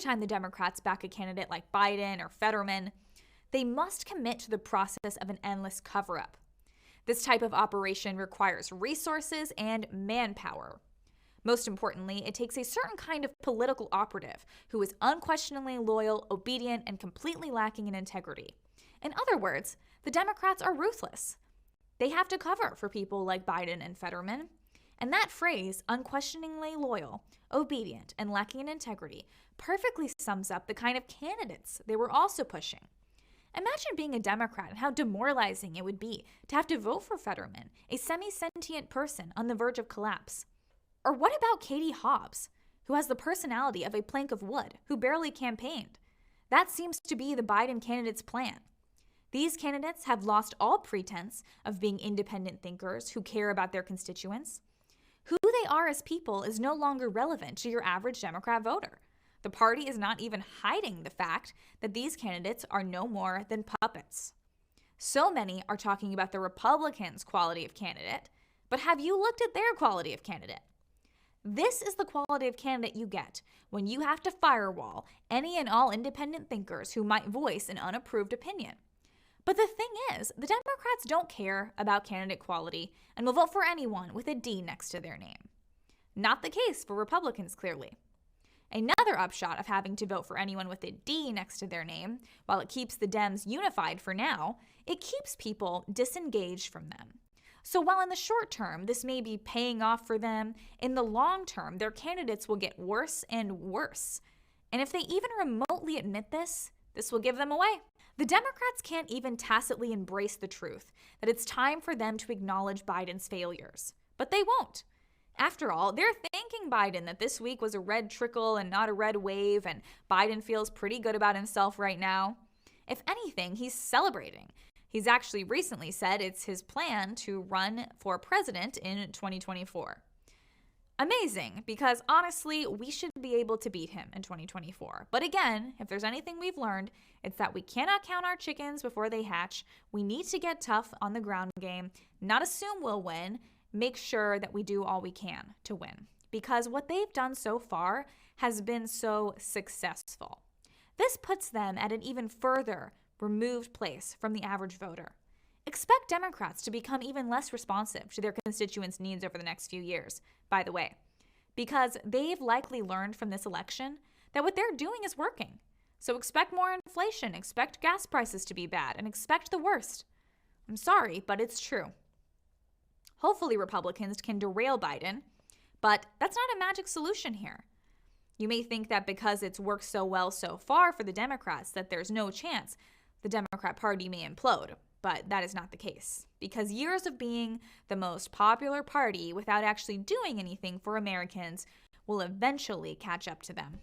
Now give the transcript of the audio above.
every time the Democrats back a candidate like Biden or Fetterman, they must commit to the process of an endless cover-up. This type of operation requires resources and manpower. Most importantly, it takes a certain kind of political operative who is unquestioningly loyal, obedient, and completely lacking in integrity. In other words, the Democrats are ruthless. They have to cover for people like Biden and Fetterman. And that phrase, unquestioningly loyal, obedient, and lacking in integrity, perfectly sums up the kind of candidates they were also pushing. Imagine being a Democrat and how demoralizing it would be to have to vote for Fetterman, a semi-sentient person on the verge of collapse. Or what about Katie Hobbs, who has the personality of a plank of wood, who barely campaigned? That seems to be the Biden candidate's plan. These candidates have lost all pretense of being independent thinkers who care about their constituents. Who they are as people is no longer relevant to your average Democrat voter. The party is not even hiding the fact that these candidates are no more than puppets. So many are talking about the Republicans' quality of candidate, but have you looked at their quality of candidate? This is the quality of candidate you get when you have to firewall any and all independent thinkers who might voice an unapproved opinion. But the thing is, the Democrats don't care about candidate quality and will vote for anyone with a D next to their name. Not the case for Republicans, clearly. Another upshot of having to vote for anyone with a D next to their name, while it keeps the Dems unified for now, it keeps people disengaged from them. So while in the short term, this may be paying off for them, in the long term, their candidates will get worse and worse. And if they even remotely admit this, this will give them away. The Democrats can't even tacitly embrace the truth that it's time for them to acknowledge Biden's failures. But they won't. After all, they're thanking Biden that this week was a red trickle and not a red wave, and Biden feels pretty good about himself right now. If anything, he's celebrating. He's actually recently said it's his plan to run for president in 2024. Amazing, because honestly, we should be able to beat him in 2024. But again, if there's anything we've learned, it's that we cannot count our chickens before they hatch. We need to get tough on the ground game, not assume we'll win, make sure that we do all we can to win. Because what they've done so far has been so successful. This puts them at an even further removed place from the average voter. Expect Democrats to become even less responsive to their constituents' needs over the next few years, by the way, because they've likely learned from this election that what they're doing is working. So expect more inflation, expect gas prices to be bad, and expect the worst. I'm sorry, but it's true. Hopefully Republicans can derail Biden, but that's not a magic solution here. You may think that because it's worked so well so far for the Democrats that there's no chance the Democrat Party may implode, but that is not the case. Because years of being the most popular party without actually doing anything for Americans will eventually catch up to them.